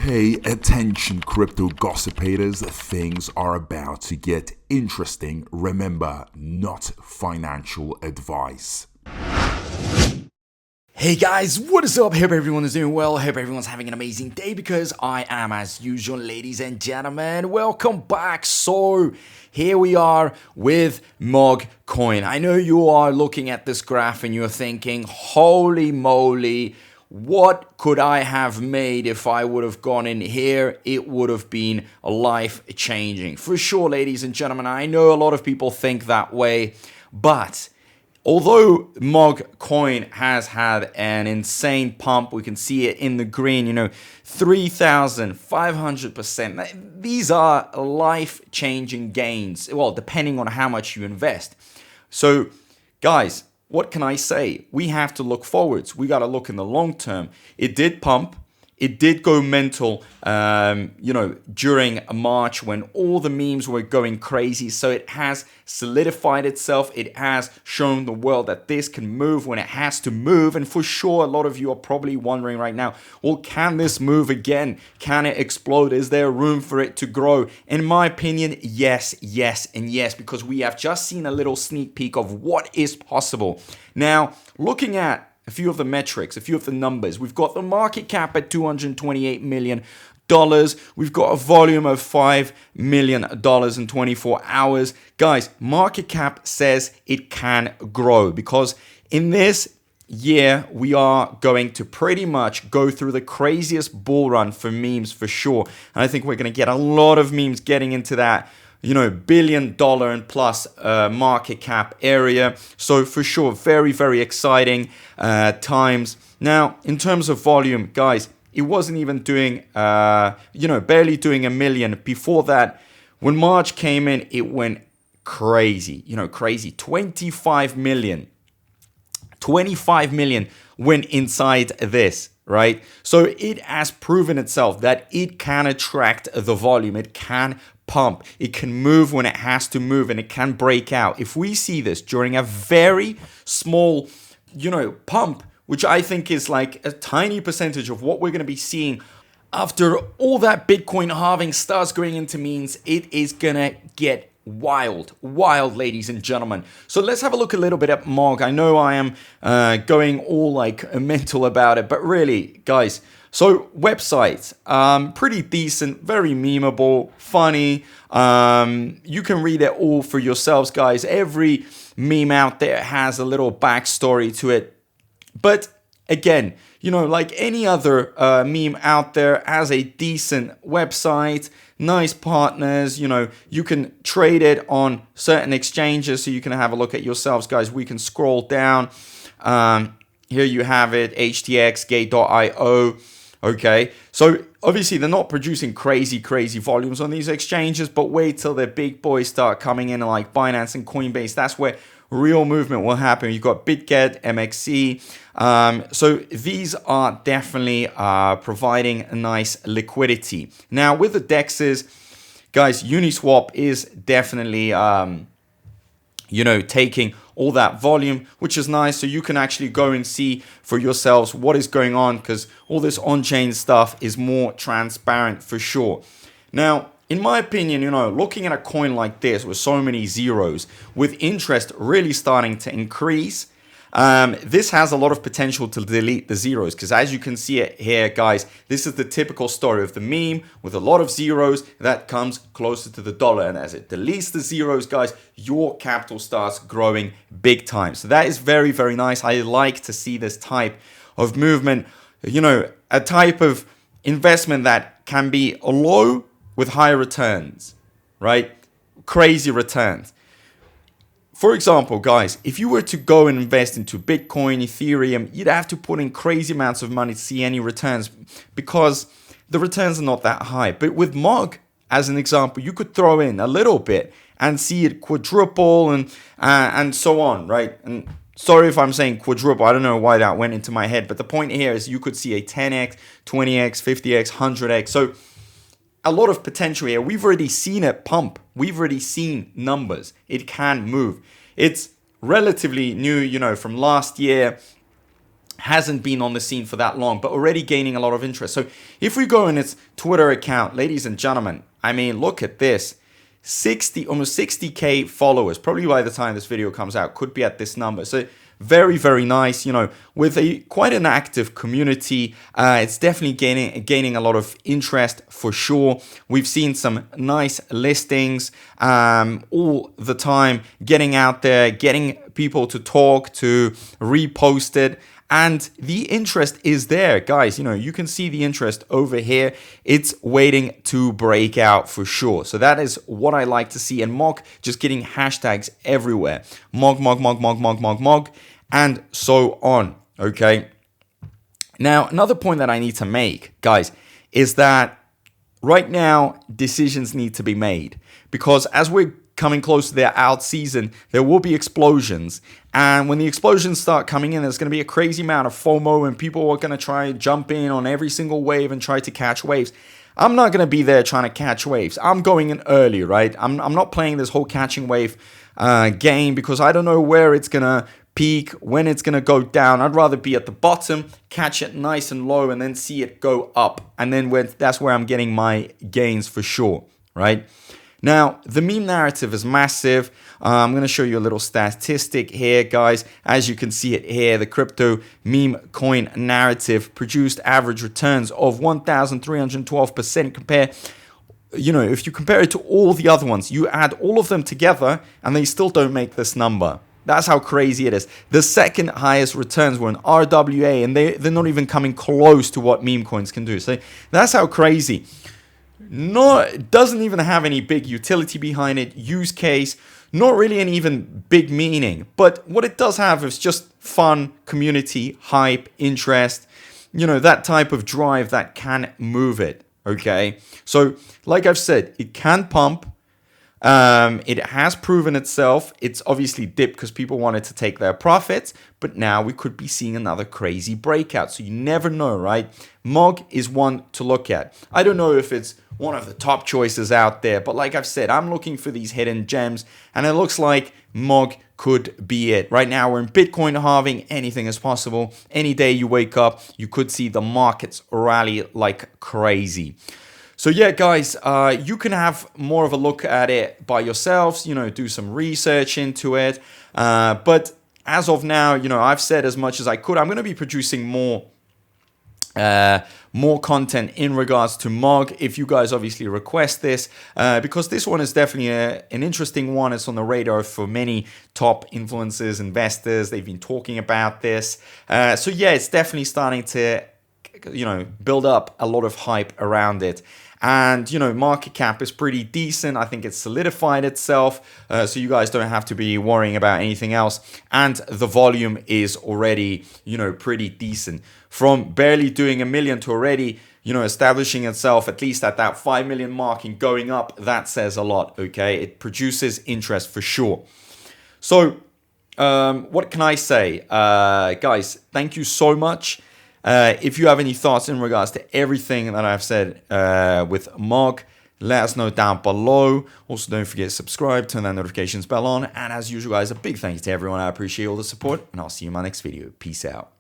Hey, attention crypto gossipators, things are about to get interesting. Remember, not financial advice. Hey guys, what is up? Hope everyone is doing well. Hope everyone's having an amazing day because I am, as usual, ladies and gentlemen. Welcome back. So here we are with MOG Coin. I know you are looking at this graph and you're thinking, holy moly, what could I have made if I would have gone in here? It would have been life-changing. For sure, ladies and gentlemen, I know a lot of people think that way, but although MOG Coin has had an insane pump, we can see it in the green, 3,500%. These are life-changing gains, well, depending on how much you invest. So, guys, what can I say? We have to look forwards. We got to look in the long term. It did pump. It did go mental, during March when all the memes were going crazy. So it has solidified itself. It has shown the world that this can move when it has to move. And for sure, a lot of you are probably wondering right now, well, can this move again? Can it explode? Is there room for it to grow? In my opinion, yes, yes, and yes, because we have just seen a little sneak peek of what is possible. Now, looking at a few of the metrics, a few of the numbers. We've got the market cap at $228 million. We've got a volume of $5 million in 24 hours. Guys, market cap says it can grow because in this year, we are going to pretty much go through the craziest bull run for memes for sure. And I think we're going to get a lot of memes getting into that $1 billion and plus market cap area. So for sure, very, very exciting times. Now, in terms of volume, guys, it wasn't even doing, barely doing a million. Before that, when March came in, it went crazy, crazy. 25 million went inside this. Right? So it has proven itself that it can attract the volume. It can pump. It can move when it has to move and it can break out. If we see this during a very small, pump, which I think is like a tiny percentage of what we're going to be seeing after all that Bitcoin halving starts going into memes, it is going to get wild, ladies and gentlemen. So let's have a look a little bit at MOG. I know I am going all like mental about it, but really, guys, so website, pretty decent, very memeable, funny. You can read it all for yourselves, guys. Every meme out there has a little backstory to it. But again, like any other meme out there, has a decent website, nice partners, you can trade it on certain exchanges, so you can have a look at yourselves, guys. We can scroll down. Here you have it, HTX, Gate.io. Okay, so obviously they're not producing crazy volumes on these exchanges, but wait till the big boys start coming in like Binance and Coinbase. That's where real movement will happen. You've got BitGet, MXC. So these are definitely providing a nice liquidity. Now with the DEXs, guys, Uniswap is definitely, taking all that volume, which is nice. So you can actually go and see for yourselves what is going on because all this on-chain stuff is more transparent for sure. Now, in my opinion, looking at a coin like this with so many zeros, with interest really starting to increase, this has a lot of potential to delete the zeros because as you can see it here, guys, this is the typical story of the meme with a lot of zeros that comes closer to the dollar. And as it deletes the zeros, guys, your capital starts growing big time. So that is very, very nice. I like to see this type of movement, a type of investment that can be low with high returns, right? Crazy returns. For example, guys, if you were to go and invest into Bitcoin, Ethereum, you'd have to put in crazy amounts of money to see any returns because the returns are not that high. But with MOG, as an example, you could throw in a little bit and see it quadruple and so on, right? And sorry if I'm saying quadruple. I don't know why that went into my head. But the point here is you could see a 10x, 20x, 50x, 100x. So a lot of potential here. We've already seen it pump. We've already seen numbers. It can move. It's relatively new, from last year. hasn't been on the scene for that long, but already gaining a lot of interest. So if we go in its Twitter account, ladies and gentlemen, I mean, look at this. Almost 60K followers, probably by the time this video comes out, could be at this number. So very, very nice, you know, with quite an active community. It's definitely gaining a lot of interest for sure. We've seen some nice listings all the time, getting out there, getting people to talk, to repost it. And the interest is there, guys. You know, you can see the interest over here. It's waiting to break out for sure. So that is what I like to see. And MOG just getting hashtags everywhere. MOG, MOG, MOG, MOG, MOG, MOG, MOG, and so on. Okay. Now, another point that I need to make, guys, is that right now decisions need to be made, because as we're coming close to their alt season, there will be explosions. And when the explosions start coming in, there's going to be a crazy amount of FOMO, and people are going to try and jump in on every single wave and try to catch waves. I'm not going to be there trying to catch waves. I'm going in early, right? I'm not playing this whole catching wave game, because I don't know where it's going to peak, when it's going to go down. I'd rather be at the bottom, catch it nice and low, and then see it go up. And then that's where I'm getting my gains for sure, right? Now, the meme narrative is massive. I'm going to show you a little statistic here, guys. As you can see it here, the crypto meme coin narrative produced average returns of 1,312% compared. You know, if you compare it to all the other ones, you add all of them together and they still don't make this number. That's how crazy it is. The second highest returns were in RWA, and they're not even coming close to what meme coins can do. So that's how crazy. No, it doesn't even have any big utility behind it, use case, not really any even big meaning. But what it does have is just fun, community, hype, interest, you know, that type of drive that can move it, okay? So, like I've said, it can pump. It has proven itself. It's obviously dipped because people wanted to take their profits, but now we could be seeing another crazy breakout. So you never know, right? MOG is one to look at. I don't know if it's one of the top choices out there, but like I've said, I'm looking for these hidden gems, and it looks like MOG could be it. Right now, we're in Bitcoin halving. Anything is possible. Any day you wake up, you could see the markets rally like crazy. So yeah, guys, you can have more of a look at it by yourselves, you know, do some research into it. But as of now, you know, I've said as much as I could. I'm going to be producing more content in regards to MOG if you guys obviously request this, because this one is definitely an interesting one. It's on the radar for many top influencers, investors. They've been talking about this. So yeah, it's definitely starting to, you know, build up a lot of hype around it. And, you know, market cap is pretty decent. I think it's solidified itself. So you guys don't have to be worrying about anything else. And the volume is already, you know, pretty decent. From barely doing 1 million to already, you know, establishing itself at least at that 5 million mark and going up, that says a lot, okay? It produces interest for sure. So, what can I say? Guys, thank you so much. If you have any thoughts in regards to everything that I've said with MOG, let us know down below. Also, don't forget to subscribe, turn that notifications bell on. And as usual, guys, a big thank you to everyone. I appreciate all the support, and I'll see you in my next video. Peace out.